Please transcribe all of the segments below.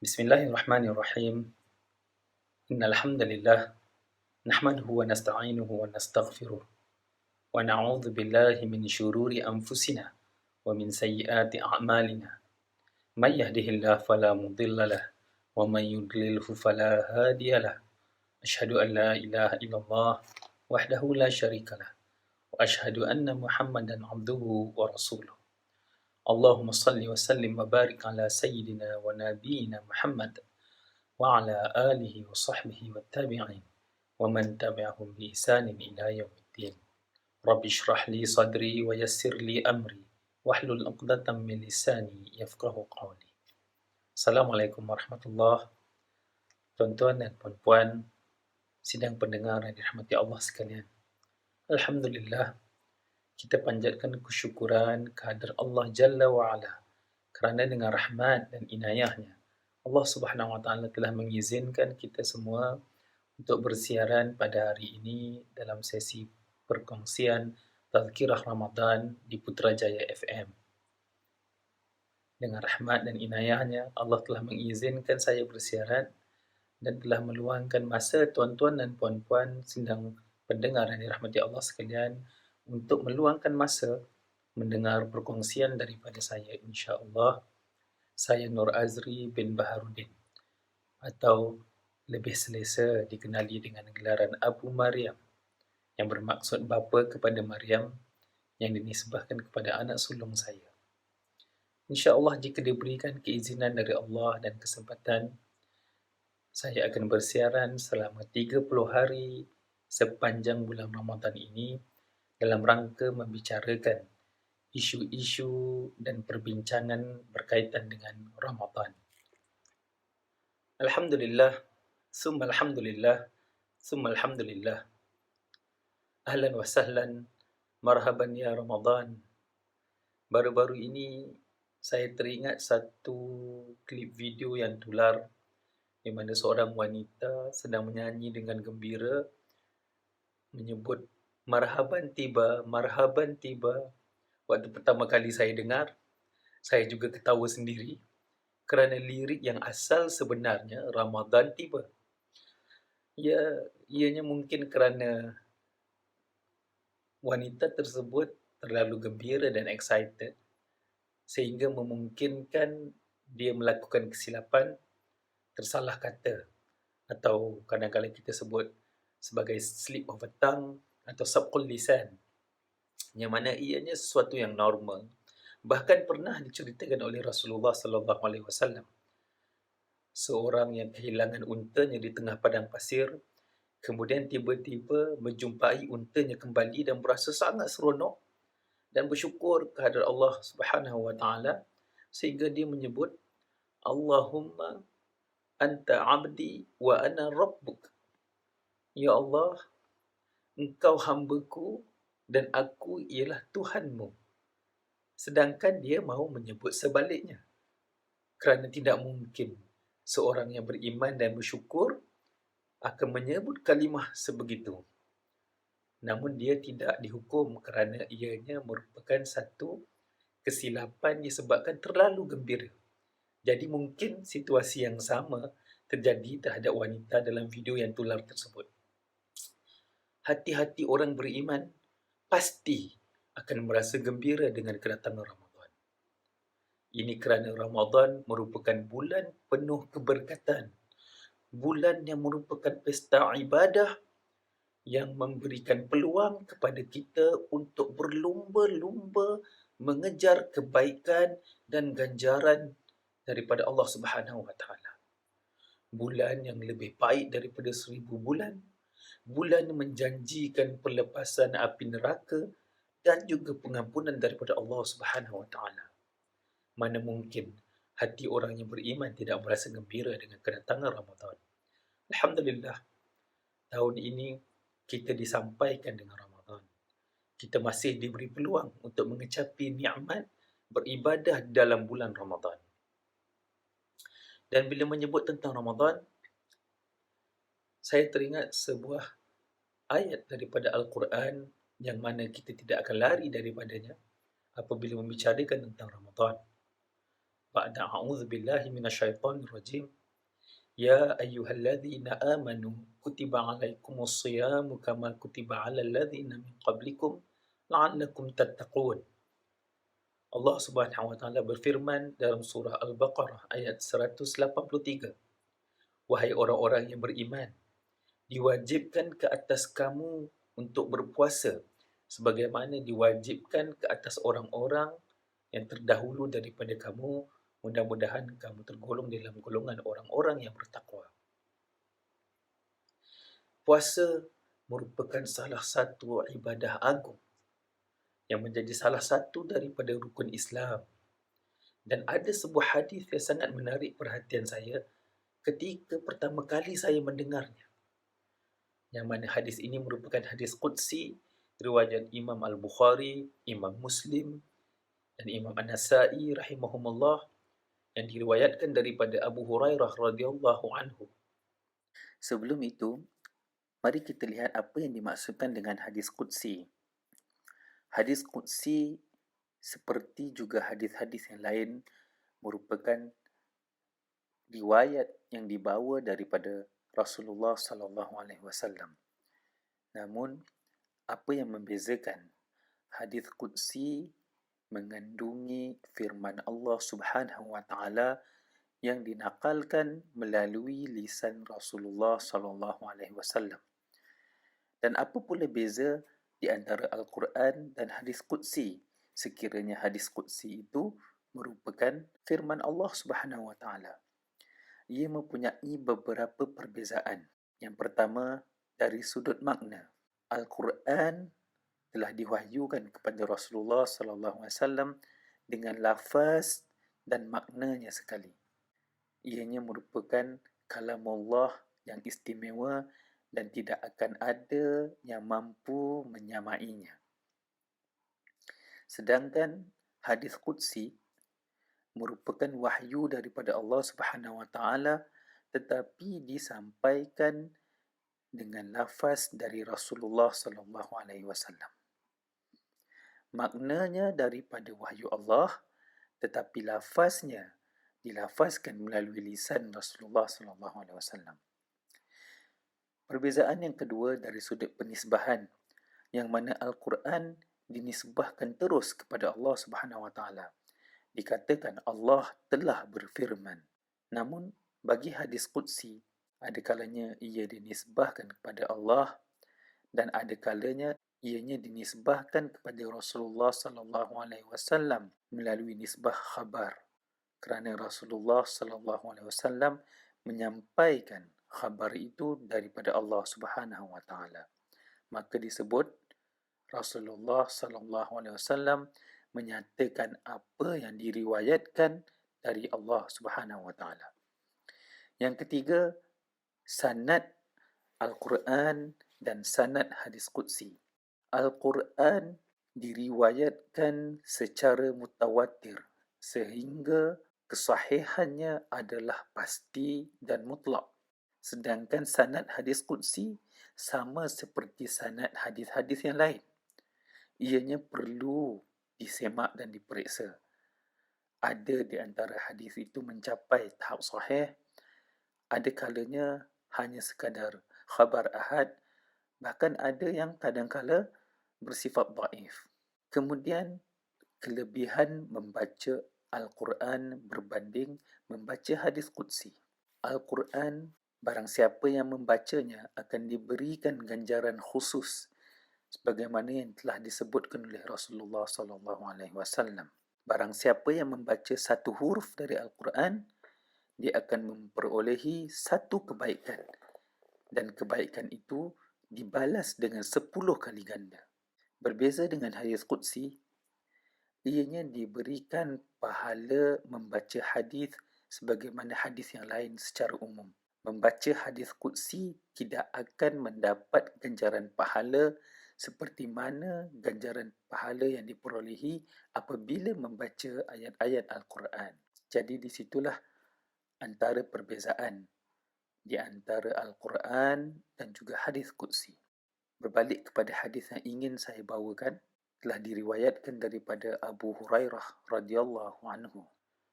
Bismillahirrahmanirrahim. Innal hamdalillah nahmaduhu wa nasta'inuhu wa nastaghfiruh wa na'udzu billahi min shururi anfusina wa min sayyiati a'malina. May yahdihillahu fala mudilla lahu wa may yudlilhu fala hadiya lahu. Asyhadu an la ilaha illallah wahdahu la syarika lah wa asyhadu anna Muhammadan abduhu wa rasuluh. Allahumma salli wa sallim wa barik ala sayyidina wa nabiyyina Muhammad wa ala alihi wa sahbihi wa tabi'in wa man tabi'ahum bi ihsanin ila yaumiddin. Rabbi shrah li sadri wa yassir li amri wahlul 'uqdatam min lisani yafqahu qawli. Assalamualaikum warahmatullahi. Tuan-tuan dan puan-puan, sidang pendengar yang dirahmati Allah sekalian. Alhamdulillah, kita panjatkan kesyukuran kehadrat Allah Jalla wa'ala kerana dengan rahmat dan inayahnya Allah Subhanahu Wa Taala telah mengizinkan kita semua untuk bersiaran pada hari ini dalam sesi perkongsian Tazkirah Ramadan di Putrajaya FM. Dengan rahmat dan inayahnya Allah telah mengizinkan saya bersiaran dan telah meluangkan masa tuan-tuan dan puan-puan sidang pendengar yang dirahmati Allah sekalian untuk meluangkan masa mendengar perkongsian daripada saya, insya-Allah. Saya Nur Azri bin Baharudin, atau lebih selesa dikenali dengan gelaran Abu Maryam, yang bermaksud bapa kepada Maryam, yang dinisbahkan kepada anak sulung saya. InsyaAllah, jika diberikan keizinan dari Allah dan kesempatan, saya akan bersiaran selama 30 hari sepanjang bulan Ramadan ini dalam rangka membicarakan isu-isu dan perbincangan berkaitan dengan Ramadan. Alhamdulillah, summa alhamdulillah, summa alhamdulillah. Ahlan wa sahlan, marhaban ya Ramadan. Baru-baru ini saya teringat satu klip video yang tular di mana seorang wanita sedang menyanyi dengan gembira menyebut marhaban tiba, marhaban tiba. Waktu pertama kali saya dengar, saya juga ketawa sendiri kerana lirik yang asal sebenarnya Ramadan tiba. Ya, ianya mungkin kerana wanita tersebut terlalu gembira dan excited sehingga memungkinkan dia melakukan kesilapan, tersalah kata, atau kadang-kadang kita sebut sebagai slip of the tongue atau sabqul lisan, yang mana ianya sesuatu yang normal. Bahkan pernah diceritakan oleh Rasulullah sallallahu alaihi wasallam, seorang yang kehilangan untanya di tengah padang pasir, kemudian tiba-tiba menjumpai untanya kembali dan berasa sangat seronok dan bersyukur kehadrat Allah Subhanahu wa taala sehingga dia menyebut, Allahumma anta abdi wa ana rabbuk. Ya Allah, engkau hamba-Ku dan aku ialah Tuhanmu. Sedangkan dia mahu menyebut sebaliknya, kerana tidak mungkin seorang yang beriman dan bersyukur akan menyebut kalimah sebegitu. Namun dia tidak dihukum kerana ianya merupakan satu kesilapan disebabkan terlalu gembira. Jadi mungkin situasi yang sama terjadi terhadap wanita dalam video yang tular tersebut. Hati-hati orang beriman pasti akan merasa gembira dengan kedatangan Ramadan. Ini kerana Ramadan merupakan bulan penuh keberkatan, bulan yang merupakan pesta ibadah yang memberikan peluang kepada kita untuk berlumba-lumba mengejar kebaikan dan ganjaran daripada Allah Subhanahu wa taala. Bulan yang lebih baik daripada 1000 bulan, bulan yang menjanjikan pelepasan api neraka dan juga pengampunan daripada Allah Subhanahu wa taala. Mana mungkin hati orang yang beriman tidak merasa gembira dengan kedatangan Ramadan. Alhamdulillah, tahun ini kita disampaikan dengan Ramadan. Kita masih diberi peluang untuk mengecapi nikmat beribadah dalam bulan Ramadan. Dan bila menyebut tentang Ramadan, saya teringat sebuah ayat daripada Al-Quran yang mana kita tidak akan lari daripadanya apabila membicarakan tentang Ramadan. ba'da a'udzu billahi minasyaitonir rajim. Ya ayyuhalladzina amanu kutiba 'alaikumus shiyamu kama kutiba 'alal ladzina min qablikum la'allakum tattaqun. Allah Subhanahu wa taala berfirman dalam surah Al-Baqarah ayat 183. Wahai orang-orang yang beriman, diwajibkan ke atas kamu untuk berpuasa sebagaimana diwajibkan ke atas orang-orang yang terdahulu daripada kamu. Mudah-mudahan kamu tergolong dalam golongan orang-orang yang bertakwa. Puasa merupakan salah satu ibadah agung yang menjadi salah satu daripada rukun Islam. Dan ada sebuah hadis yang sangat menarik perhatian saya ketika pertama kali saya mendengarnya. Yang mana hadis ini merupakan hadis Qudsi, riwayat Imam Al-Bukhari, Imam Muslim dan Imam An-Nasa'i rahimahumullah, yang diriwayatkan daripada Abu Hurairah radhiyallahu anhu. Sebelum itu, mari kita lihat apa yang dimaksudkan dengan hadis Qudsi. Hadis Qudsi seperti juga hadis-hadis yang lain merupakan riwayat yang dibawa daripada Rasulullah sallallahu alaihi wasallam. Namun, apa yang membezakan hadis Qudsi mengandungi firman Allah Subhanahu wa taala yang dinakalkan melalui lisan Rasulullah sallallahu alaihi wasallam. Dan apa pula beza di antara Al-Quran dan hadis Qudsi sekiranya hadis Qudsi itu merupakan firman Allah Subhanahu wa taala? Ia mempunyai beberapa perbezaan. Yang pertama, dari sudut makna. Al-Quran telah diwahyukan kepada Rasulullah sallallahu alaihi wasallam dengan lafaz dan maknanya sekali. Ianya merupakan kalamullah yang istimewa dan tidak akan ada yang mampu menyamainya. Sedangkan hadis Qudsi merupakan wahyu daripada Allah Subhanahu wa taala tetapi disampaikan dengan lafaz dari Rasulullah sallallahu alaihi wasallam. Maknanya daripada wahyu Allah tetapi lafaznya dilafazkan melalui lisan Rasulullah sallallahu alaihi wasallam. Perbezaan yang kedua dari sudut penisbahan, yang mana Al-Quran dinisbahkan terus kepada Allah Subhanahu wa taala. Dikatakan Allah telah berfirman. Namun bagi hadis Qudsi, ada kalanya ia dinisbahkan kepada Allah dan ada kalanya ianya dinisbahkan kepada Rasulullah sallallahu alaihi wasallam melalui nisbah khabar. Kerana Rasulullah sallallahu alaihi wasallam menyampaikan khabar itu daripada Allah Subhanahu wa taala. Maka disebut Rasulullah sallallahu alaihi wasallam menyatakan apa yang diriwayatkan dari Allah Subhanahu wa taala. Yang ketiga, sanad Al-Quran dan sanad hadis Qudsi. Al-Quran diriwayatkan secara mutawatir sehingga kesahihannya adalah pasti dan mutlak. Sedangkan sanad hadis Qudsi sama seperti sanad hadis-hadis yang lain. Ianya perlu disemak dan diperiksa. Ada di antara hadis itu mencapai tahap sahih, ada kalanya hanya sekadar khabar ahad, bahkan ada yang kadang-kala bersifat dhaif. Kemudian, kelebihan membaca Al-Quran berbanding membaca hadis Qudsi. Al-Quran, barang siapa yang membacanya akan diberikan ganjaran khusus sebagaimana yang telah disebutkan oleh Rasulullah sallallahu alaihi wasallam. Barang siapa yang membaca satu huruf dari Al-Quran, dia akan memperolehi satu kebaikan dan kebaikan itu dibalas dengan 10 kali ganda. Berbeza dengan hadis Qudsi, ianya diberikan pahala membaca hadis sebagaimana hadis yang lain secara umum. Membaca hadis Qudsi tidak akan mendapat ganjaran pahala seperti mana ganjaran pahala yang diperolehi apabila membaca ayat-ayat Al-Quran. Jadi di situlah antara perbezaan di antara Al-Quran dan juga hadis Qudsi. Berbalik kepada hadis yang ingin saya bawakan, telah diriwayatkan daripada Abu Hurairah radhiyallahu anhu.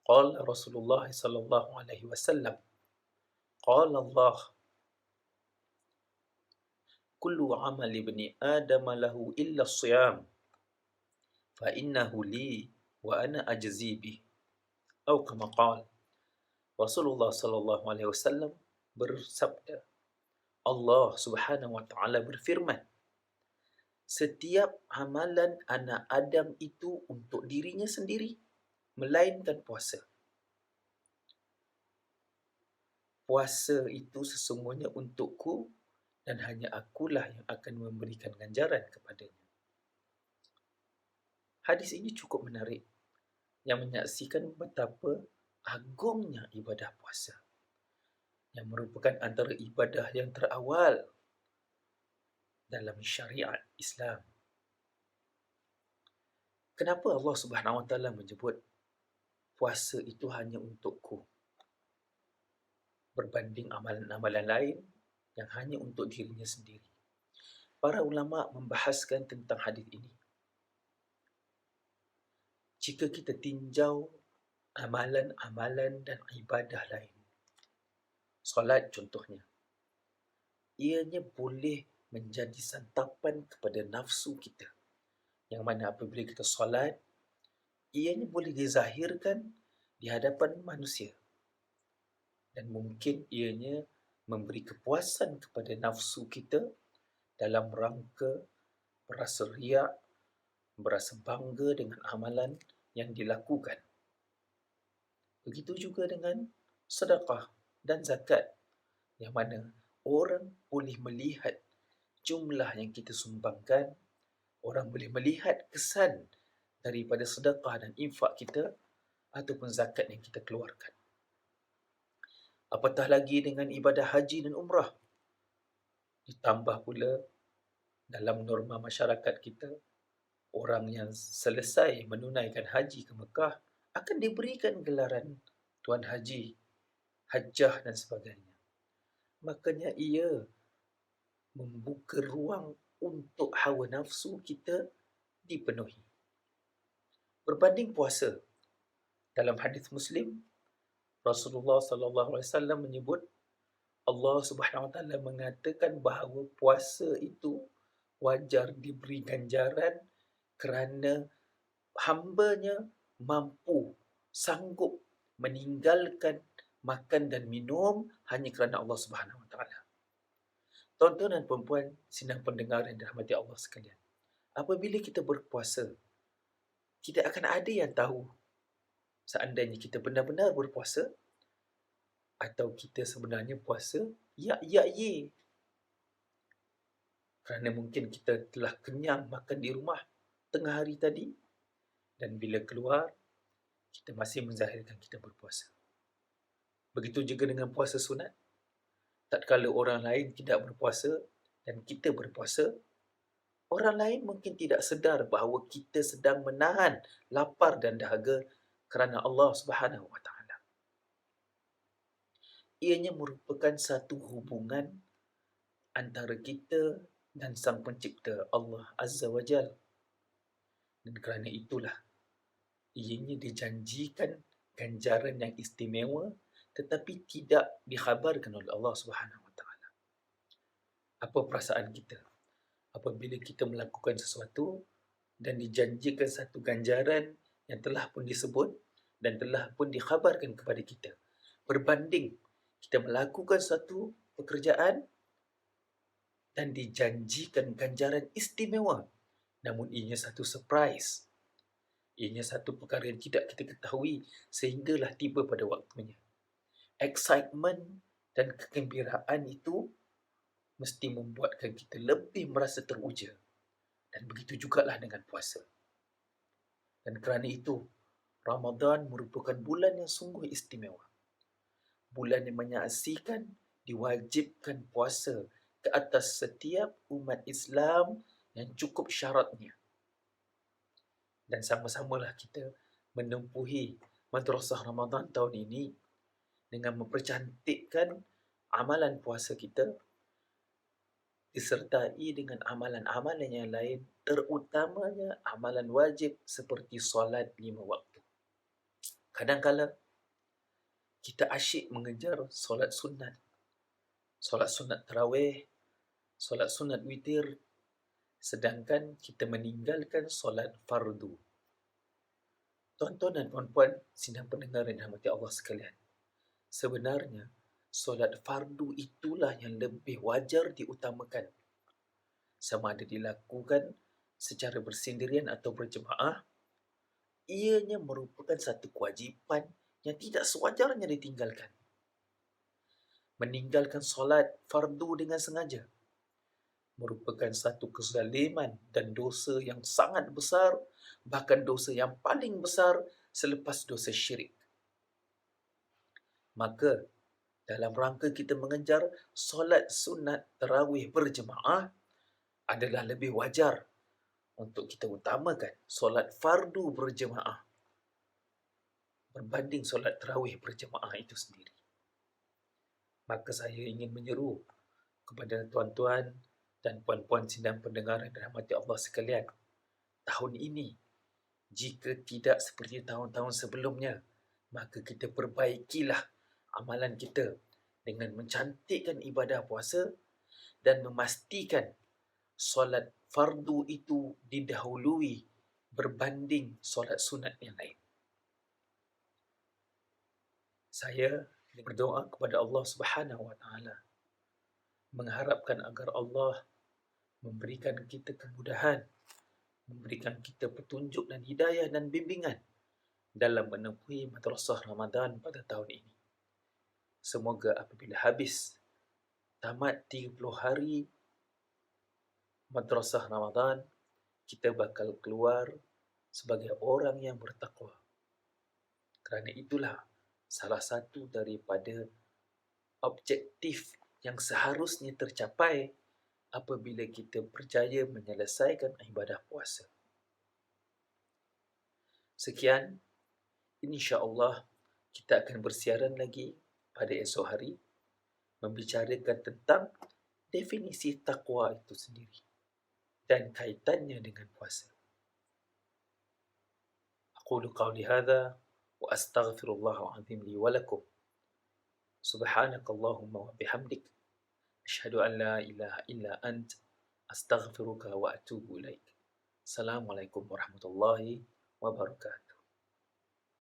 Qala Rasulullah sallallahu alaihi wasallam, qala Allah, kullu amali ibni Adam lahu illa as-siyam, fa innahu li wa ana ajzi bih. Atau kama qala. Rasulullah sallallahu alaihi wasallam bersabda, Allah Subhanahu wa taala berfirman, setiap amalan anak Adam itu untuk dirinya sendiri, melainkan puasa. Puasa itu sesungguhnya untukku dan hanya akulah yang akan memberikan ganjaran kepadanya. Hadis ini cukup menarik yang menyaksikan betapa agungnya ibadah puasa, yang merupakan antara ibadah yang terawal dalam syariat Islam. Kenapa Allah Subhanahu Wa Taala menyebut puasa itu hanya untukku berbanding amalan-amalan lain yang hanya untuk dirinya sendiri? Para ulama membahaskan tentang hadis ini. Jika kita tinjau amalan-amalan dan ibadah lain, solat contohnya, ianya boleh menjadi santapan kepada nafsu kita, yang mana apabila kita solat, ianya boleh dizahirkan di hadapan manusia dan mungkin ianya memberi kepuasan kepada nafsu kita dalam rangka berasa riak, berasa bangga dengan amalan yang dilakukan. Begitu juga dengan sedekah dan zakat, yang mana orang boleh melihat jumlah yang kita sumbangkan, orang boleh melihat kesan daripada sedekah dan infak kita ataupun zakat yang kita keluarkan. Apatah lagi dengan ibadah haji dan umrah. Ditambah pula dalam norma masyarakat kita, orang yang selesai menunaikan haji ke Mekah akan diberikan gelaran Tuan Haji, Hajjah dan sebagainya. Makanya ia membuka ruang untuk hawa nafsu kita dipenuhi. Berbanding puasa, dalam hadis Muslim, Rasulullah sallallahu alaihi wasallam menyebut Allah Subhanahu wa taala mengatakan bahawa puasa itu wajar diberi ganjaran kerana hambanya mampu, sanggup meninggalkan makan dan minum hanya kerana Allah Subhanahu wa taala. Tuan-tuan dan puan-puan, sidang pendengar yang dirahmati Allah sekalian, apabila kita berpuasa, tidak akan ada yang tahu seandainya kita benar-benar berpuasa atau kita sebenarnya puasa ye. Kerana mungkin kita telah kenyang makan di rumah tengah hari tadi dan bila keluar, kita masih menzahirkan kita berpuasa. Begitu juga dengan puasa sunat. Tatkala orang lain tidak berpuasa dan kita berpuasa, orang lain mungkin tidak sedar bahawa kita sedang menahan lapar dan dahaga kerana Allah Subhanahu wa taala. Ianya merupakan satu hubungan antara kita dan Sang Pencipta Allah Azza wa Jal. Dan kerana itulah ianya dijanjikan ganjaran yang istimewa tetapi tidak dikhabarkan oleh Allah Subhanahu wa taala. Apa perasaan kita apabila kita melakukan sesuatu dan dijanjikan satu ganjaran yang telah pun disebut dan telah pun dikhabarkan kepada kita, berbanding kita melakukan satu pekerjaan dan dijanjikan ganjaran istimewa namun ianya satu surprise, ianya satu perkara yang tidak kita ketahui sehinggalah tiba pada waktunya. Excitement dan kegembiraan itu mesti membuatkan kita lebih merasa teruja. Dan begitu jugalah dengan puasa. Dan kerana itu, Ramadan merupakan bulan yang sungguh istimewa. Bulan yang menyaksikan diwajibkan puasa ke atas setiap umat Islam yang cukup syaratnya. Dan sama-samalah kita menempuhi madrasah Ramadan tahun ini dengan mempercantikkan amalan puasa kita disertai dengan amalan-amalan yang lain, terutamanya amalan wajib seperti solat 5 waktu. Kadang-kala kita asyik mengejar solat sunat tarawih, solat sunat witir, sedangkan kita meninggalkan solat fardu. Tuan-tuan dan puan-puan, sidang pendengar yang dirahmati Allah sekalian, sebenarnya solat fardu itulah yang lebih wajar diutamakan, sama ada dilakukan secara bersendirian atau berjemaah. Ianya merupakan satu kewajipan yang tidak sewajarnya ditinggalkan. Meninggalkan solat fardu dengan sengaja merupakan satu kezaliman dan dosa yang sangat besar, bahkan dosa yang paling besar selepas dosa syirik. Maka, dalam rangka kita mengejar solat sunat tarawih berjemaah, adalah lebih wajar untuk kita utamakan solat fardu berjemaah berbanding solat tarawih berjemaah itu sendiri. Maka saya ingin menyeru kepada tuan-tuan dan puan-puan sidang pendengar yang dirahmati Allah sekalian, tahun ini, jika tidak seperti tahun-tahun sebelumnya, maka kita perbaikilah amalan kita dengan mencantikkan ibadah puasa dan memastikan solat fardu itu didahului berbanding solat sunat yang lain. Saya berdoa kepada Allah Subhanahu wa taala, mengharapkan agar Allah memberikan kita kemudahan, memberikan kita petunjuk dan hidayah dan bimbingan dalam menempuhi madrasah Ramadan pada tahun ini. Semoga apabila habis tamat 30 hari madrasah Ramadan, kita bakal keluar sebagai orang yang bertakwa. Kerana itulah salah satu daripada objektif yang seharusnya tercapai apabila kita berjaya menyelesaikan ibadah puasa. Sekian, insya-Allah kita akan bersiaran lagi pada esok hari membicarakan tentang definisi takwa itu sendiri dan kaitannya dengan puasa. Aqulu qawli hadha wa astaghfirullahal azim li wa lakum. Subhanakallahumma wa bihamdik, asyhadu an la ilaha illa ant, astaghfiruka wa atubu ilaik. Assalamualaikum warahmatullahi wabarakatuh.